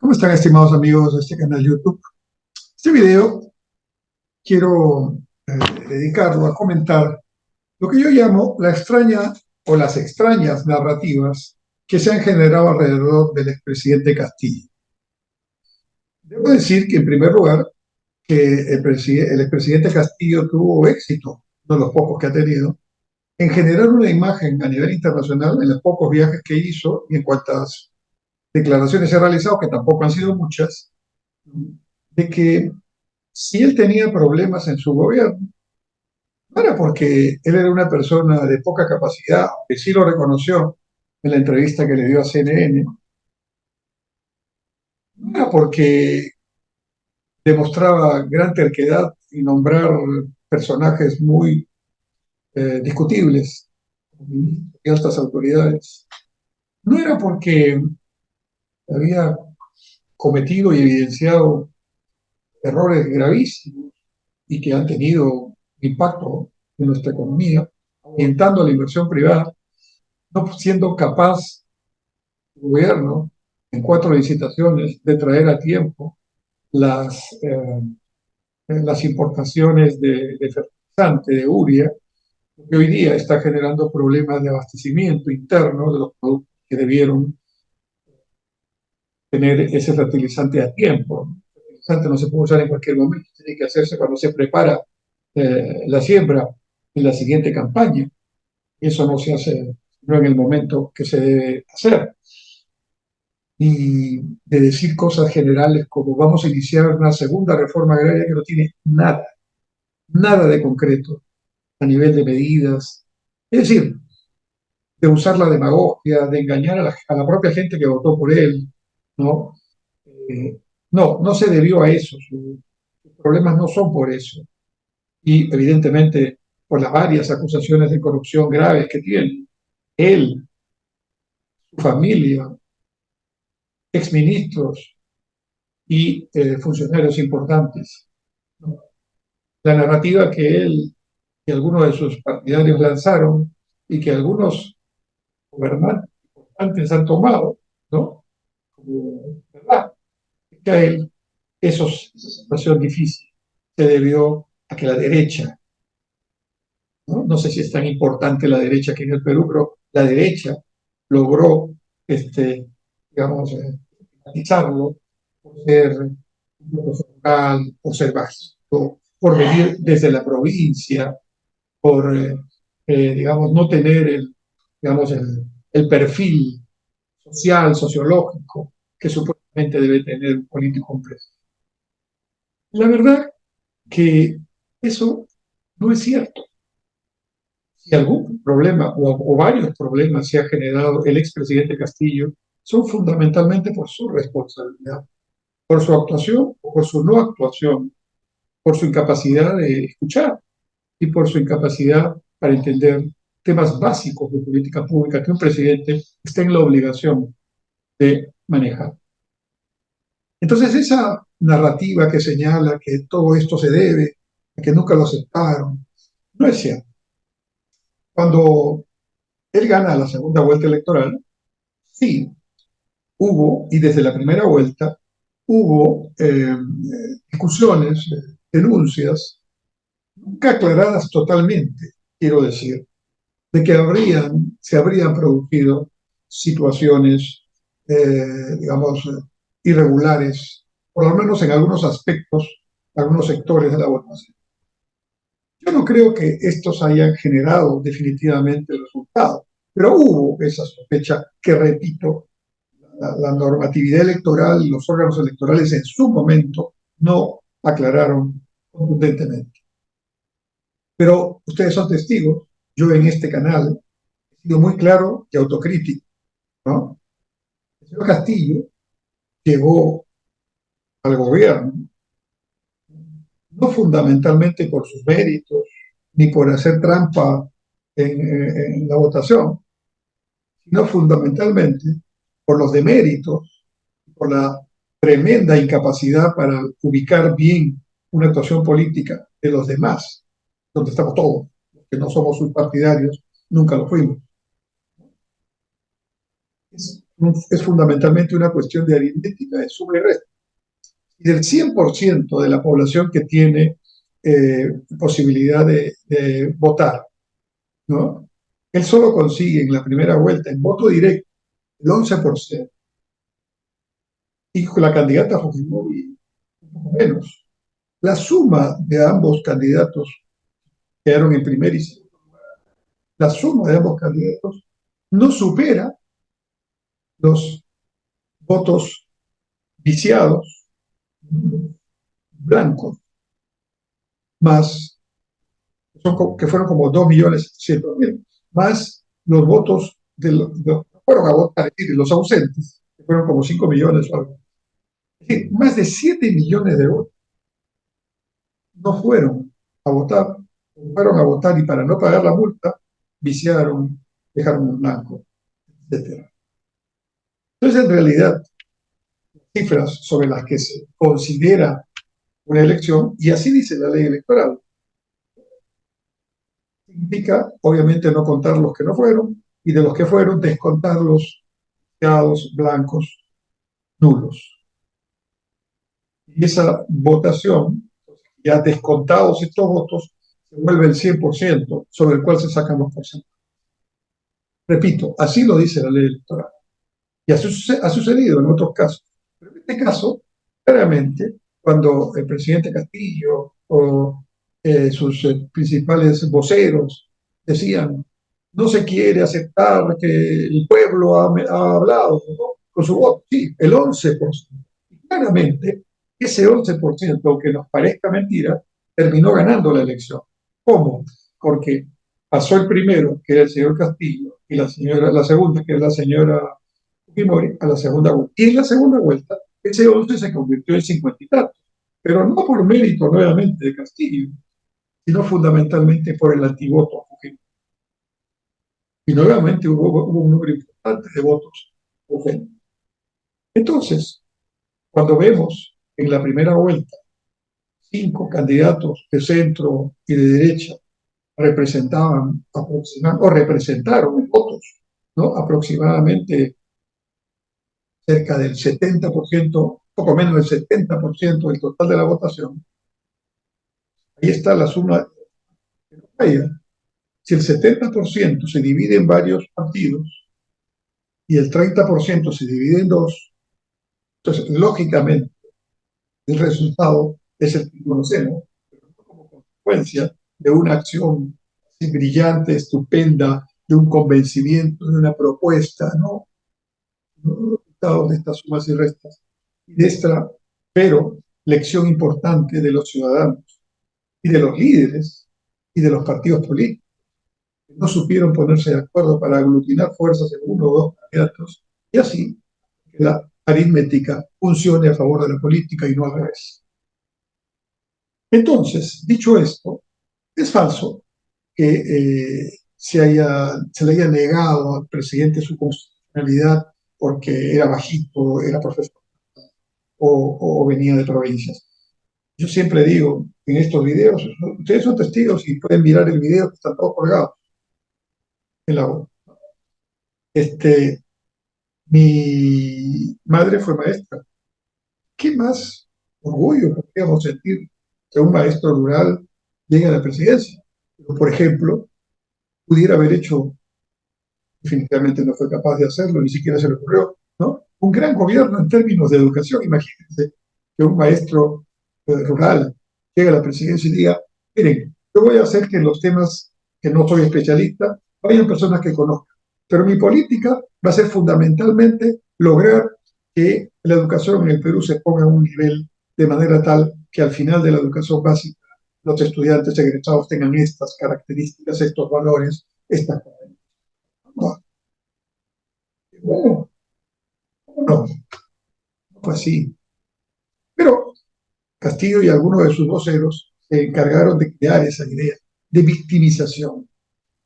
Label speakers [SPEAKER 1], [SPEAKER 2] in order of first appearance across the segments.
[SPEAKER 1] ¿Cómo están, estimados amigos de este canal YouTube? Este video quiero dedicarlo a comentar lo que yo llamo la extraña o las extrañas narrativas que se han generado alrededor del expresidente Castillo. Debo decir que, en primer lugar, que el expresidente Castillo tuvo éxito, uno de los pocos que ha tenido, en generar una imagen a nivel internacional en los pocos viajes que hizo y en cuantas declaraciones ha realizado, que tampoco han sido muchas, de que si él tenía problemas en su gobierno, no era porque él era una persona de poca capacidad, que sí lo reconoció en la entrevista que le dio a CNN, no era porque demostraba gran terquedad y nombrar personajes muy discutibles y altas autoridades, no era porque había cometido y evidenciado errores gravísimos y que han tenido impacto en nuestra economía, orientando a la inversión privada, no siendo capaz el gobierno en 4 licitaciones de traer a tiempo las, las importaciones de fertilizante, de urea, que hoy día está generando problemas de abastecimiento interno de los productos que debieron tener ese fertilizante a tiempo. El fertilizante no se puede usar en cualquier momento, tiene que hacerse cuando se prepara la siembra en la siguiente campaña. Eso no se hace no en el momento que se debe hacer. Y de decir cosas generales como vamos a iniciar una segunda reforma agraria que no tiene nada, nada de concreto a nivel de medidas. Es decir, de usar la demagogia, de engañar a la propia gente que votó por él, ¿no? No se debió a eso. Sus problemas no son por eso. Y evidentemente por las varias acusaciones de corrupción graves que tiene él, su familia, exministros y funcionarios importantes. La narrativa que él y algunos de sus partidarios lanzaron y que algunos gobernantes importantes han tomado, ¿no? Como verdad, que a él esa situación difícil se debió a que la derecha, no sé si es tan importante la derecha aquí en el Perú, pero la derecha logró, digamos, matizarlo por ser un local, por ser básico, por venir desde la provincia, por, digamos, no tener digamos, el perfil social, sociológico que supuestamente debe tener un político un presidente. La verdad que eso no es cierto. Si algún problema o varios problemas se ha generado el expresidente Castillo, son fundamentalmente por su responsabilidad, por su actuación o por su no actuación, por su incapacidad de escuchar y por su incapacidad para entender temas básicos de política pública que un presidente está en la obligación de manejar. Entonces, esa narrativa que señala que todo esto se debe a que nunca lo aceptaron, no es cierto. Cuando él gana la segunda vuelta electoral, sí, hubo, y desde la primera vuelta, hubo discusiones, denuncias, nunca aclaradas totalmente, quiero decir, de que se habrían producido situaciones, digamos, irregulares, por lo menos en algunos aspectos, algunos sectores de la votación. Yo no creo que estos hayan generado definitivamente el resultado, pero hubo esa sospecha que, repito, la normatividad electoral y los órganos electorales en su momento no aclararon contundentemente. Pero ustedes son testigos, yo en este canal he sido muy claro y autocrítico, ¿no? El señor Castillo llegó al gobierno no fundamentalmente por sus méritos, ni por hacer trampa en la votación, sino fundamentalmente por los deméritos, por la tremenda incapacidad para ubicar bien una actuación política de los demás, donde estamos todos, los que no somos sus partidarios, nunca lo fuimos. es fundamentalmente una cuestión de aritmética, de suma y resta. Y del 100% de la población que tiene posibilidad de votar, ¿no? Él solo consigue en la primera vuelta, en voto directo, el 11%, y con la candidata Fujimori un poco menos. La suma de ambos candidatos quedaron en primer y segundo. La suma de ambos candidatos no supera los votos viciados, blancos, más, que fueron como 2.700.000, más los votos fueron a votar, es decir, los ausentes, que fueron como 5 millones. Es decir, más de 7 millones de votos no fueron a votar y para no pagar la multa, viciaron, dejaron en blanco, etc. Entonces, en realidad, cifras sobre las que se considera una elección, y así dice la ley electoral, significa, obviamente, no contar los que no fueron, y de los que fueron, descontar los quedados blancos nulos. Y esa votación, ya descontados estos votos, se vuelve el 100% sobre el cual se sacan los porcentajes. Repito, así lo dice la ley electoral. Y así ha sucedido en otros casos. Pero en este caso, claramente, cuando el presidente Castillo o sus principales voceros decían, no se quiere aceptar que el pueblo ha hablado, ¿no? Con su voto, sí, el 11%. Y claramente, ese 11%, aunque nos parezca mentira, terminó ganando la elección. ¿Cómo? Porque pasó el primero, que era el señor Castillo, y la segunda, que es la señora Fujimori, a la segunda vuelta. Y en la segunda vuelta, ese 11 se convirtió en 50 y tantos, pero no por mérito nuevamente de Castillo, sino fundamentalmente por el antivoto a Fujimori. Y nuevamente hubo un número importante de votos a Fujimori. Entonces, cuando vemos en la primera vuelta 5 candidatos de centro y de derecha representaban o representaron en votos, ¿no? Aproximadamente cerca del 70%, poco menos del 70% del total de la votación. Ahí está la suma que nos falla. Si el 70% se divide en varios partidos y el 30% se divide en dos, entonces lógicamente el resultado es el que conocemos, pero no como consecuencia de una acción brillante, estupenda, de un convencimiento, de una propuesta, ¿no? Los resultados de estas sumas y restas. Y de esta, pero, lección importante de los ciudadanos y de los líderes y de los partidos políticos, que no supieron ponerse de acuerdo para aglutinar fuerzas en uno o dos candidatos, y así que la aritmética funcione a favor de la política y no al revés. Entonces, dicho esto, es falso que se le haya negado al presidente su constitucionalidad porque era bajito, era profesor o venía de provincias. Yo siempre digo en estos videos, ustedes son testigos y pueden mirar el video que está todo colgado en la web. Mi madre fue maestra. ¿Qué más orgullo podríamos sentir que un maestro rural llegue a la presidencia? Pero, por ejemplo, pudiera haber hecho, definitivamente no fue capaz de hacerlo, ni siquiera se le ocurrió, ¿no? Un gran gobierno en términos de educación. Imagínense que un maestro rural llegue a la presidencia y diga, miren, yo voy a hacer que en los temas que no soy especialista, vayan personas que conozcan. Pero mi política va a ser fundamentalmente lograr que la educación en el Perú se ponga a un nivel de manera tal que al final de la educación básica los estudiantes egresados tengan estas características, estos valores, estas cosas. No, bueno, no, no fue así. Pero Castillo y algunos de sus voceros se encargaron de crear esa idea de victimización,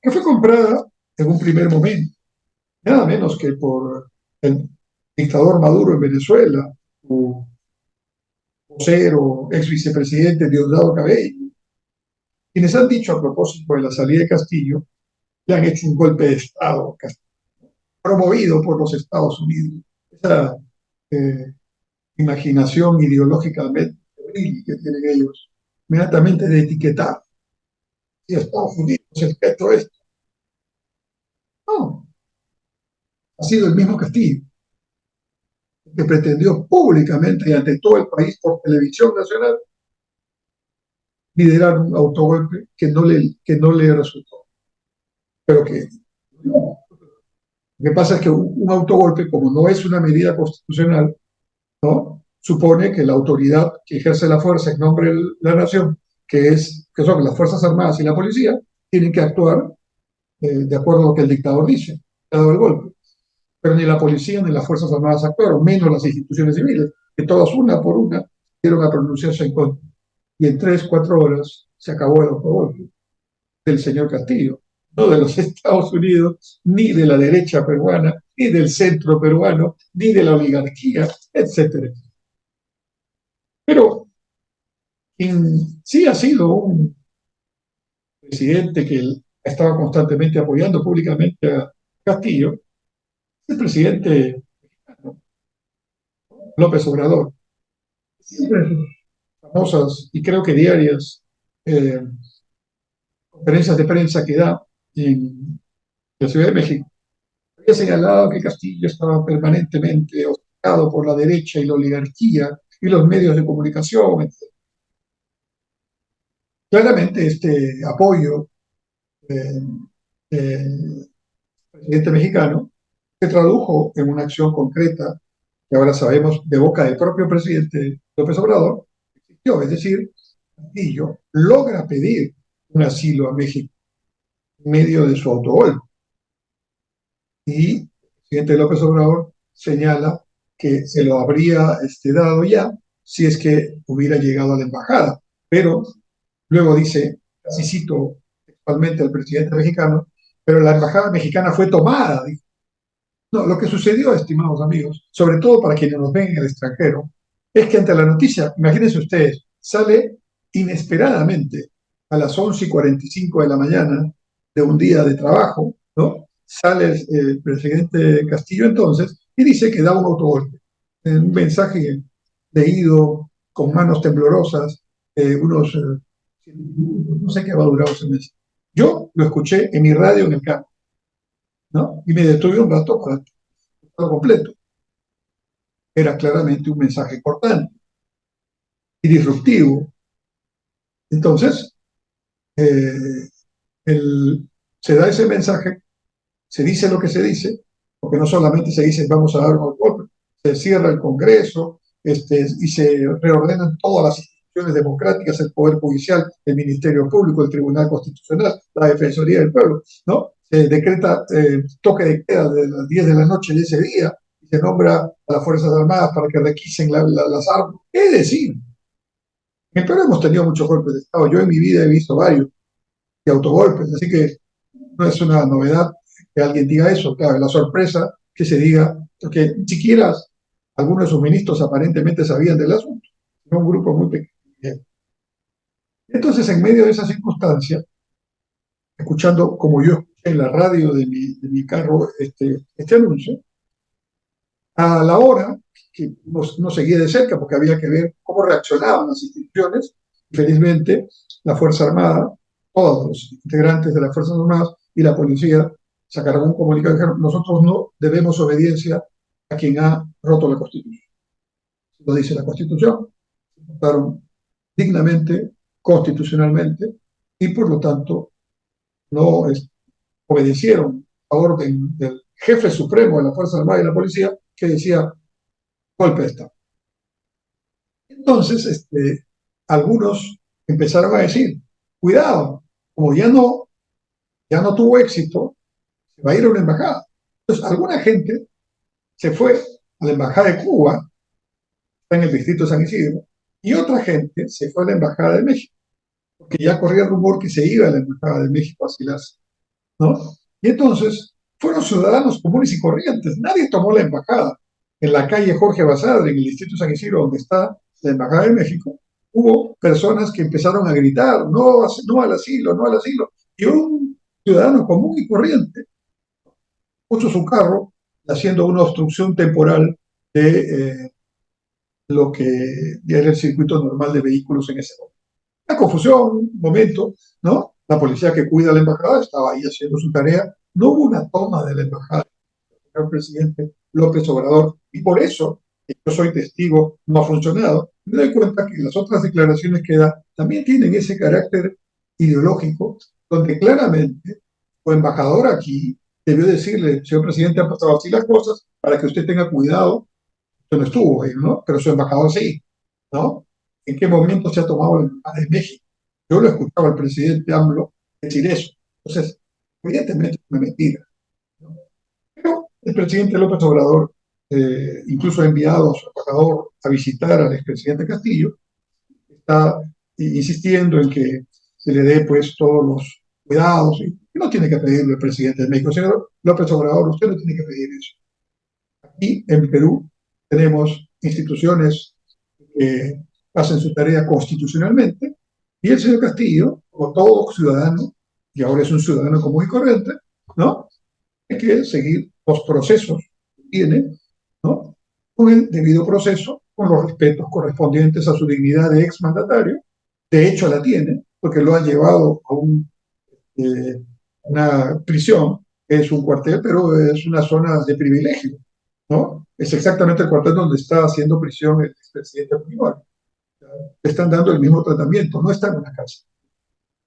[SPEAKER 1] que fue comprada en un primer momento, nada menos que por el dictador Maduro en Venezuela, su vocero, ex vicepresidente Diosdado Cabello, quienes han dicho a propósito de la salida de Castillo, le han hecho un golpe de Estado a Castillo. promovido por los Estados Unidos. Esa eh, imaginación ideológicamente febril que tienen ellos, inmediatamente de etiquetar. Si Estados Unidos es esto, no, ha sido el mismo Castillo, que pretendió públicamente y ante todo el país por televisión nacional liderar un autogolpe que no le resultó. Pero que no. Lo que pasa es que un autogolpe, como no es una medida constitucional, ¿no? Supone que la autoridad que ejerce la fuerza en nombre de la nación, que son las Fuerzas Armadas y la policía, tienen que actuar de acuerdo a lo que el dictador dice, dado el golpe. Pero ni la policía ni las Fuerzas Armadas actuaron, menos las instituciones civiles, que todas una por una dieron a pronunciarse en contra. Y en 3, 4 horas se acabó el autogolpe del señor Castillo, no de los Estados Unidos, ni de la derecha peruana, ni del centro peruano, ni de la oligarquía, etcétera. Pero quien sí ha sido un presidente que estaba constantemente apoyando públicamente a Castillo, es el presidente López Obrador. Siempre en sus famosas y creo que diarias eh, conferencias de prensa que da en la Ciudad de México, había señalado que Castillo estaba permanentemente hostigado por la derecha y la oligarquía y los medios de comunicación. Claramente este apoyo del presidente mexicano se tradujo en una acción concreta que ahora sabemos de boca del propio presidente López Obrador, es decir, Castillo logra pedir un asilo a México en medio de su autogol. Y el presidente López Obrador señala que se lo habría dado ya si es que hubiera llegado a la embajada. Pero luego dice, así cito textualmente al presidente mexicano, pero la embajada mexicana fue tomada. No, lo que sucedió, estimados amigos, sobre todo para quienes nos ven en el extranjero, es que ante la noticia, imagínense ustedes, sale inesperadamente a las 11:45 de la mañana de un día de trabajo, ¿no? Sale el presidente Castillo entonces y dice que da un autogolpe. Un mensaje leído con manos temblorosas, no sé qué va a durar ese mes. Yo lo escuché en mi radio en el campo, ¿no? Y me detuve un rato para escucharlo completo. Era claramente un mensaje importante y disruptivo. Entonces, eh, se da ese mensaje, se dice lo que se dice, porque no solamente se dice vamos a dar un golpe, se cierra el Congreso y se reordenan todas las instituciones democráticas, el Poder Judicial, el Ministerio Público, el Tribunal Constitucional, la Defensoría del Pueblo, ¿no? Se decreta toque de queda de las 10 de la noche de ese día y se nombra a las Fuerzas Armadas para que requisen las armas. Es decir, en Perú hemos tenido muchos golpes de Estado. Yo en mi vida he visto varios y autogolpes, así que no es una novedad que alguien diga eso. Claro, la sorpresa que se diga, porque ni siquiera algunos de sus ministros aparentemente sabían del asunto, era un grupo muy pequeño. Entonces, en medio de esa circunstancia, escuchando como yo escuché en la radio de mi carro este anuncio, a la hora que no seguía de cerca porque había que ver cómo reaccionaban las instituciones. Felizmente, la Fuerza Armada, todos los integrantes de las Fuerzas Armadas y la policía sacaron un comunicado y dijeron, nosotros no debemos obediencia a quien ha roto la Constitución. Lo dice la Constitución, se votaron dignamente, constitucionalmente, y por lo tanto no obedecieron a orden del jefe supremo de la Fuerza Armada y la policía que decía golpe de Estado. Entonces, algunos empezaron a decir, cuidado, como ya no tuvo éxito, se va a ir a una embajada. Entonces, alguna gente se fue a la embajada de Cuba, está en el distrito de San Isidro, y otra gente se fue a la embajada de México, porque ya corría el rumor que se iba a la embajada de México a asilarse, ¿no? Y entonces fueron ciudadanos comunes y corrientes, nadie tomó la embajada. En la calle Jorge Basadre, en el distrito de San Isidro, donde está la embajada de México, hubo personas que empezaron a gritar, no, no al asilo, no al asilo, y un ciudadano común y corriente puso su carro haciendo una obstrucción temporal de lo que era el circuito normal de vehículos en ese momento. La confusión, un momento, ¿no? La policía que cuida la embajada estaba ahí haciendo su tarea. No hubo una toma de la embajada del presidente López Obrador y por eso, que yo soy testigo, no ha funcionado. Me doy cuenta que las otras declaraciones que da también tienen ese carácter ideológico, donde claramente su embajador aquí debió decirle, señor presidente, han pasado así las cosas para que usted tenga cuidado. Usted no estuvo ahí, ¿no? Pero su embajador sí, ¿no? ¿En qué momento se ha tomado el embajada de México? Yo lo escuchaba al presidente AMLO decir eso. Entonces, evidentemente es una mentira, ¿no? Pero el presidente López Obrador incluso ha enviado a su embajador a visitar al expresidente Castillo, está insistiendo en que se le dé pues todos los cuidados y no tiene que pedirle al presidente de México. Señor López Obrador, usted no tiene que pedir eso. Aquí en Perú tenemos instituciones que hacen su tarea constitucionalmente y el señor Castillo, como todo ciudadano, y ahora es un ciudadano común y corriente, ¿no? Hay que seguir los procesos que tiene, ¿no? Con el debido proceso, con los respetos correspondientes a su dignidad de exmandatario. De hecho, la tiene, porque lo ha llevado a una prisión, que es un cuartel, pero es una zona de privilegio, ¿no? Es exactamente el cuartel donde está haciendo prisión el expresidente Fujimori. Le están dando el mismo tratamiento, no está en una cárcel,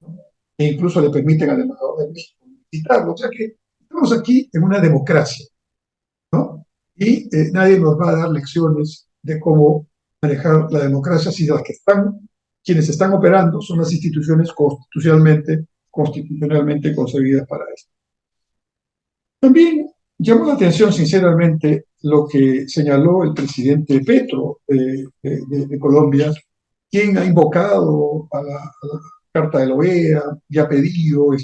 [SPEAKER 1] ¿no? E incluso le permiten al embajador de México visitarlo. O sea que estamos aquí en una democracia, ¿no? Y nadie nos va a dar lecciones de cómo manejar la democracia si las que están, quienes están operando son las instituciones constitucionalmente concebidas para eso. También llamó la atención, sinceramente, lo que señaló el presidente Petro de Colombia, quien ha invocado a la Carta de la OEA y ha pedido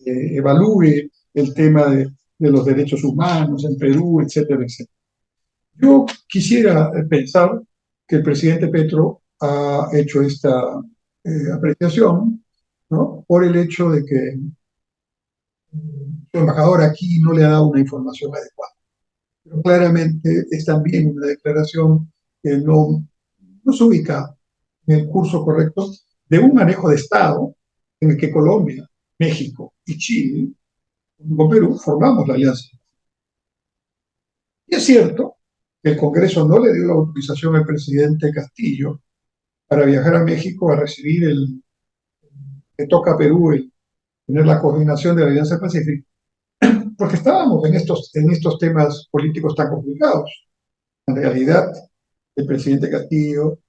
[SPEAKER 1] evalúe el tema de los derechos humanos en Perú, etcétera, etcétera. Yo quisiera pensar que el presidente Petro ha hecho esta apreciación, ¿no? Por el hecho de que su embajador aquí no le ha dado una información adecuada. Pero claramente es también una declaración que no se ubica en el curso correcto de un manejo de Estado en el que Colombia, México y Chile, con Perú, formamos la alianza. Y es cierto que el Congreso no le dio la autorización al presidente Castillo para viajar a México a recibir el que toca a Perú, el tener la coordinación de la Alianza Pacífica, porque estábamos en estos temas políticos tan complicados. En realidad, el presidente Castillo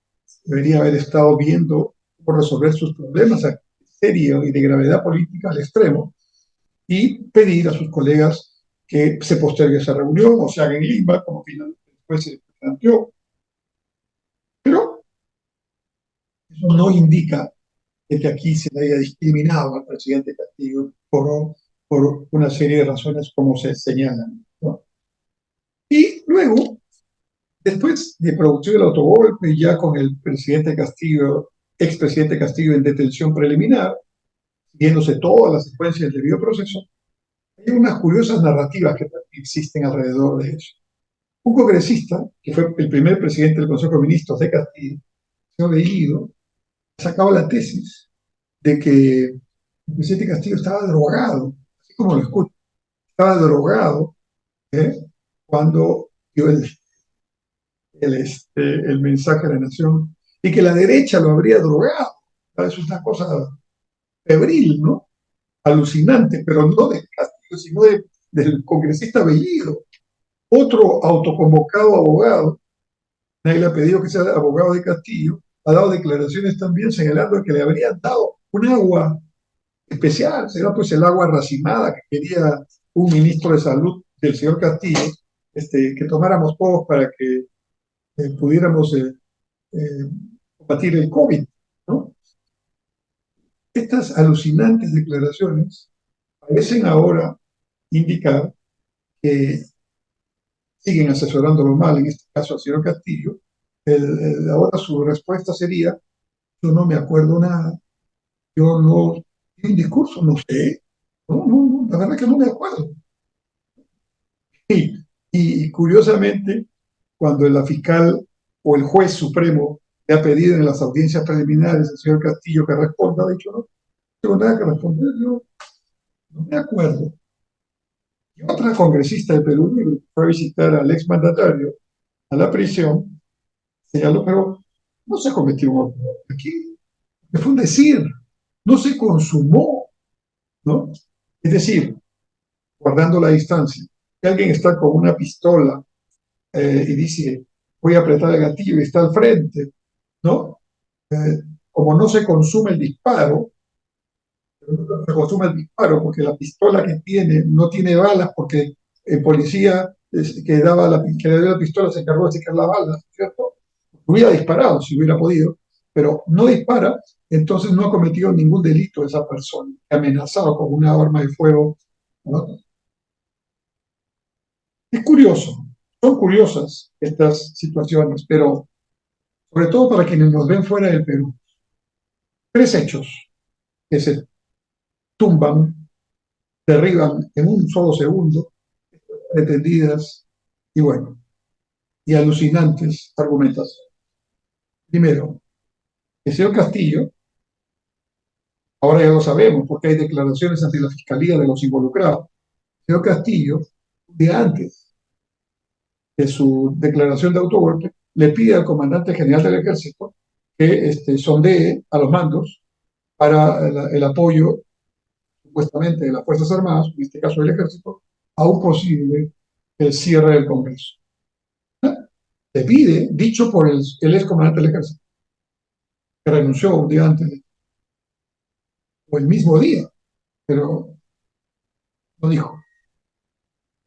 [SPEAKER 1] debería haber estado viendo cómo resolver sus problemas serios y de gravedad política al extremo y pedir a sus colegas que se postergue esa reunión o se haga en Lima, como finalmente después se planteó. Pero eso no indica que aquí se le haya discriminado al presidente Castillo por una serie de razones como se señalan, ¿no? Y luego, después de producir el autogolpe, ya con el presidente Castillo, expresidente Castillo en detención preliminar, siguiéndose toda la secuencia del debido proceso, hay unas curiosas narrativas que existen alrededor de eso. Un congresista, que fue el primer presidente del Consejo de Ministros de Castillo, el señor Bellido, sacaba la tesis de que el presidente Castillo estaba drogado, así como lo escucho, estaba drogado, ¿eh? Cuando dio el mensaje a la nación y que la derecha lo habría drogado. Eso es una cosa febril, ¿no? Alucinante, pero no de Castillo, sino del congresista Bellido, otro autoconvocado abogado. Nadie le ha pedido que sea abogado de Castillo, ha dado declaraciones también señalando que le habrían dado un agua especial, será pues el agua racimada que quería un ministro de salud del señor Castillo, que tomáramos todos para que pudiéramos eh, combatir el COVID, ¿no? Estas alucinantes declaraciones parecen ahora indicar que siguen asesorándolo mal, en este caso al señor Castillo. Ahora su respuesta sería, yo no me acuerdo nada, yo no, un discurso, no sé, no, la verdad que no me acuerdo. Y, y curiosamente, cuando la fiscal o el juez supremo le ha pedido en las audiencias preliminares al señor Castillo que responda, ha dicho, no tengo nada que responder, yo no me acuerdo. Y otra congresista de Perú que fue a visitar al exmandatario a la prisión, señaló, pero no se cometió un error aquí, fue un decir, no se consumó, ¿no? Es decir, guardando la distancia, que alguien está con una pistola y dice, voy a apretar el gatillo y está al frente, ¿no? Eh, como no se consume el disparo, no se consume el disparo porque la pistola que tiene no tiene balas porque el policía que le dio la pistola se encargó de sacar la bala, ¿cierto? Hubiera disparado si hubiera podido, pero no dispara, entonces no ha cometido ningún delito esa persona, amenazado con una arma de fuego, ¿no? Es curioso, son curiosas estas situaciones, pero sobre todo para quienes nos ven fuera del Perú. Tres hechos que se tumban, derriban en un solo segundo, pretendidas y bueno, y alucinantes argumentos. Primero, el señor Castillo, ahora ya lo sabemos porque hay declaraciones ante la fiscalía de los involucrados. El señor Castillo, de antes de su declaración de autogolpe, le pide al comandante general del ejército que sondee a los mandos para el apoyo supuestamente de las Fuerzas Armadas, en este caso del Ejército, a un posible cierre del Congreso. Se pide, dicho por el ex comandante del Ejército, que renunció un día antes, o el mismo día, pero no dijo.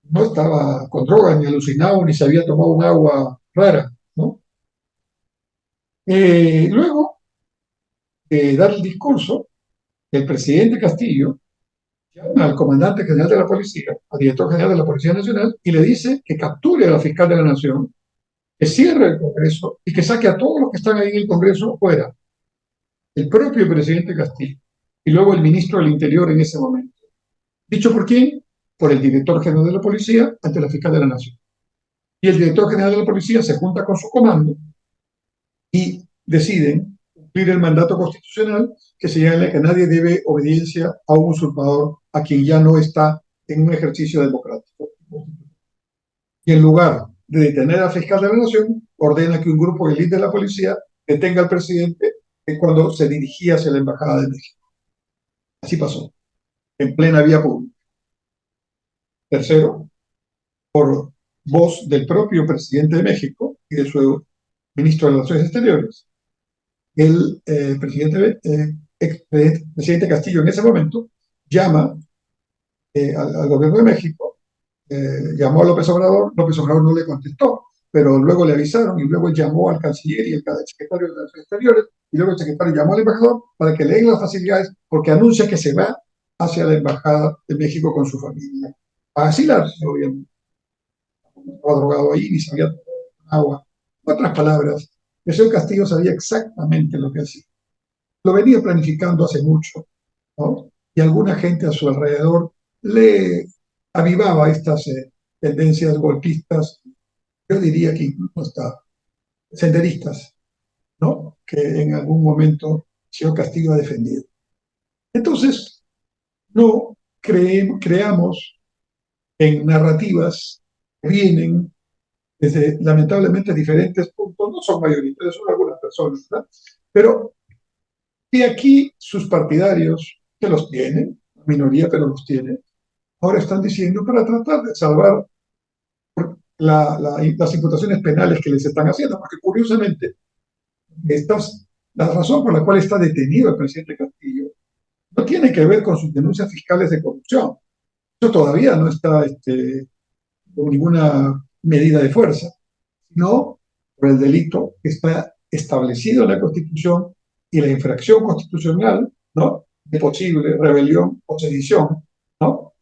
[SPEAKER 1] No estaba con drogas, ni alucinado, ni se había tomado un agua rara, ¿no? Luego de dar el discurso, el presidente Castillo llama al comandante general de la policía, al director general de la Policía Nacional, y le dice que capture a la fiscal de la Nación, que cierre el Congreso y que saque a todos los que están ahí en el Congreso fuera. El propio presidente Castillo y luego el ministro del Interior en ese momento. ¿Dicho por quién? Por el director general de la policía ante la fiscal de la Nación. Y el director general de la policía se junta con su comando y deciden cumplir el mandato constitucional que señala que nadie debe obediencia a un usurpador a quien ya no está en un ejercicio democrático. Y en lugar de detener al fiscal de la Nación, ordena que un grupo de élite de la policía detenga al presidente cuando se dirigía hacia la Embajada de México. Así pasó, en plena vía pública. Tercero, por voz del propio presidente de México y de su ministro de Relaciones Exteriores, el presidente Castillo en ese momento llama al gobierno de México, llamó a López Obrador no le contestó, pero luego le avisaron y luego llamó al canciller y el secretario de Relaciones Exteriores y luego el secretario llamó al embajador para que le den las facilidades porque anuncia que se va hacia la embajada de México con su familia a asilarse, obviamente. No estaba drogado ahí ni sabía agua. En otras palabras, el señor Castillo sabía exactamente lo que hacía. Lo venía planificando hace mucho, ¿no? Y alguna gente a su alrededor le avivaba estas tendencias golpistas, yo diría que incluso hasta senderistas, ¿no? Que en algún momento el señor Castillo ha defendido. Entonces, no creamos en narrativas que vienen desde lamentablemente diferentes puntos, no son mayoritarios, son algunas personas, ¿verdad? Pero que aquí sus partidarios, que los tienen, la minoría, pero los tienen, ahora están diciendo para tratar de salvar las imputaciones penales que les están haciendo, porque curiosamente, la razón por la cual está detenido el presidente Castillo no tiene que ver con sus denuncias fiscales de corrupción. Eso todavía no está con ninguna medida de fuerza, sino por el delito que está establecido en la Constitución y la infracción constitucional, ¿no? De posible rebelión o sedición, ¿no?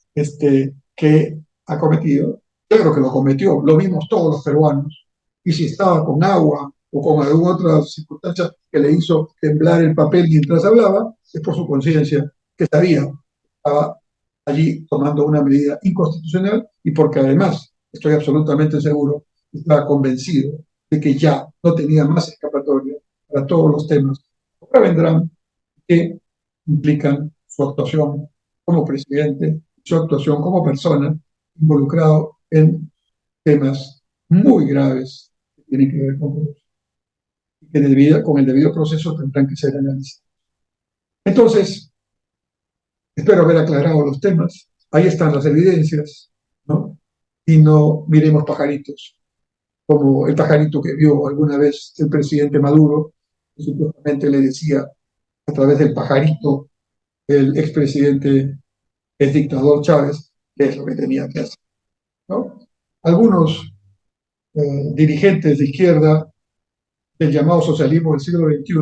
[SPEAKER 1] Que ha cometido. Claro que lo cometió, lo vimos todos los peruanos. Y si estaba con agua o con alguna otra circunstancia que le hizo temblar el papel mientras hablaba, es por su conciencia, que sabía que estaba allí tomando una medida inconstitucional y porque además estoy absolutamente seguro, estaba convencido de que ya no tenía más escapatoria para todos los temas que ahora vendrán, que implican su actuación como presidente, su actuación como persona involucrado en temas muy graves que tienen que ver con corrupción y que con el debido proceso tendrán que ser analizados. Entonces, espero haber aclarado los temas. Ahí están las evidencias, ¿no? Y no miremos pajaritos, como el pajarito que vio alguna vez el presidente Maduro, que supuestamente le decía a través del pajarito el expresidente, el dictador Chávez, qué es lo que tenía que hacer, ¿no? Algunos dirigentes de izquierda del llamado socialismo del siglo XXI,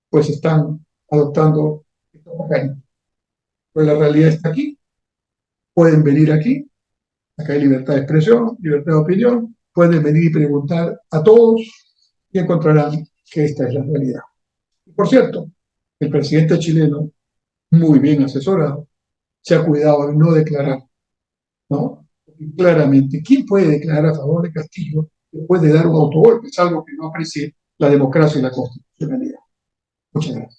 [SPEAKER 1] pues están adoptando estos pajaritos. Pues la realidad está aquí, pueden venir aquí. Acá hay libertad de expresión, libertad de opinión. Pueden venir y preguntar a todos y encontrarán que esta es la realidad. Y por cierto, el presidente chileno, muy bien asesorado, se ha cuidado de no declarar, ¿no? Porque claramente, ¿quién puede declarar a favor de Castillo después de dar un autogolpe? Es algo que no aprecie la democracia y la constitucionalidad. Muchas gracias.